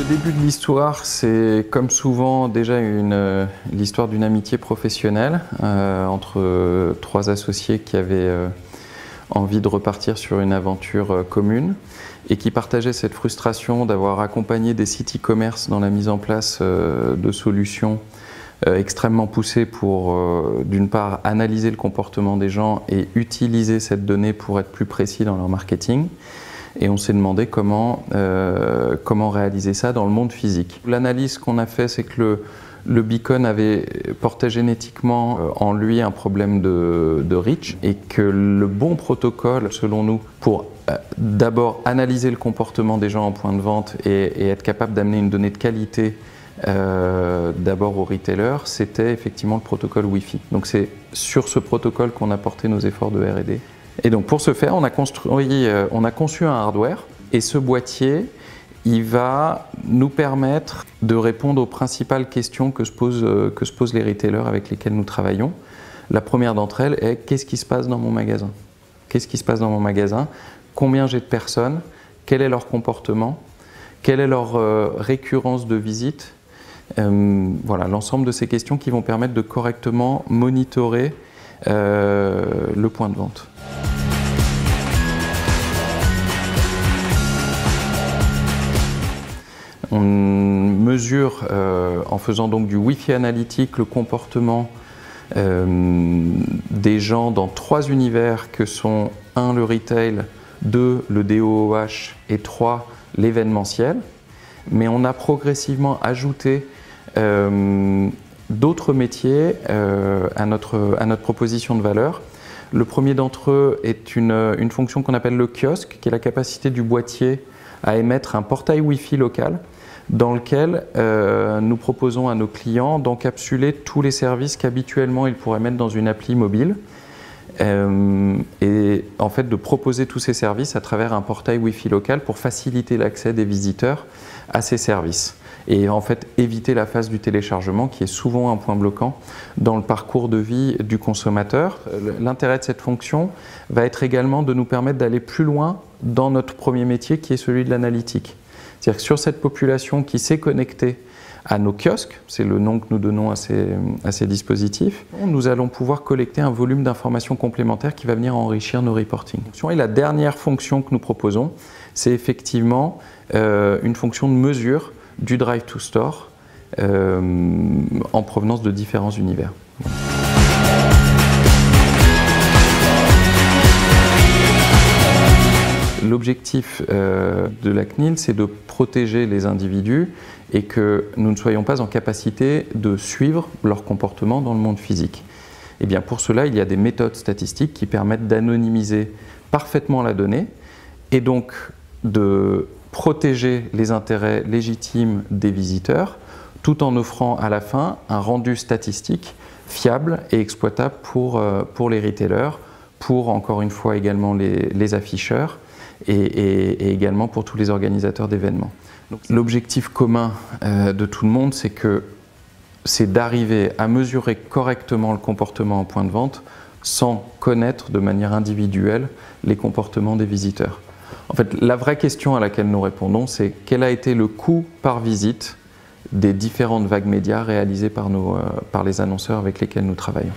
début de l'histoire, c'est comme souvent déjà l'histoire d'une amitié professionnelle entre trois associés qui avaient envie de repartir sur une aventure commune et qui partageaient cette frustration d'avoir accompagné des sites e-commerce dans la mise en place de solutions extrêmement poussées pour, d'une part, analyser le comportement des gens et utiliser cette donnée pour être plus précis dans leur marketing. Et on s'est demandé comment réaliser ça dans le monde physique. L'analyse qu'on a fait, c'est que le beacon portait génétiquement en lui un problème de reach et que le bon protocole, selon nous, pour d'abord analyser le comportement des gens en point de vente et être capable d'amener une donnée de qualité d'abord aux retailers, c'était effectivement le protocole Wi-Fi. Donc c'est sur ce protocole qu'on a porté nos efforts de R&D. Et donc pour ce faire, on a conçu un hardware et ce boîtier, il va nous permettre de répondre aux principales questions que se posent les retailers avec lesquels nous travaillons. La première d'entre elles est « Qu'est-ce qui se passe dans mon magasin ? Qu'est-ce qui se passe dans mon magasin ? Combien j'ai de personnes ? Quel est leur comportement ? Quelle est leur récurrence de visite ?» Voilà, l'ensemble de ces questions qui vont permettre de correctement monitorer le point de vente. On mesure, en faisant donc du Wi-Fi analytique, le comportement des gens dans trois univers que sont 1 le retail, 2 le DOOH et 3 l'événementiel. Mais on a progressivement ajouté d'autres métiers à notre proposition de valeur. Le premier d'entre eux est une fonction qu'on appelle le kiosque, qui est la capacité du boîtier à émettre un portail Wi-Fi local dans lequel nous proposons à nos clients d'encapsuler tous les services qu'habituellement ils pourraient mettre dans une appli mobile et en fait de proposer tous ces services à travers un portail Wi-Fi local pour faciliter l'accès des visiteurs à ces services et en fait éviter la phase du téléchargement qui est souvent un point bloquant dans le parcours de vie du consommateur. L'intérêt de cette fonction va être également de nous permettre d'aller plus loin dans notre premier métier qui est celui de l'analytique. C'est-à-dire que sur cette population qui s'est connectée à nos kiosques, c'est le nom que nous donnons à ces dispositifs, nous allons pouvoir collecter un volume d'informations complémentaires qui va venir enrichir nos reporting. Et la dernière fonction que nous proposons, c'est effectivement une fonction de mesure du Drive to Store en provenance de différents univers. L'objectif de la CNIL, c'est de protéger les individus et que nous ne soyons pas en capacité de suivre leur comportement dans le monde physique. Et bien pour cela, il y a des méthodes statistiques qui permettent d'anonymiser parfaitement la donnée et donc de protéger les intérêts légitimes des visiteurs tout en offrant à la fin un rendu statistique fiable et exploitable pour les retailers, pour encore une fois également les afficheurs et également pour tous les organisateurs d'événements. L'objectif commun de tout le monde, c'est d'arriver à mesurer correctement le comportement en point de vente sans connaître de manière individuelle les comportements des visiteurs. En fait, la vraie question à laquelle nous répondons, c'est quel a été le coût par visite des différentes vagues médias réalisées par les annonceurs avec lesquels nous travaillons.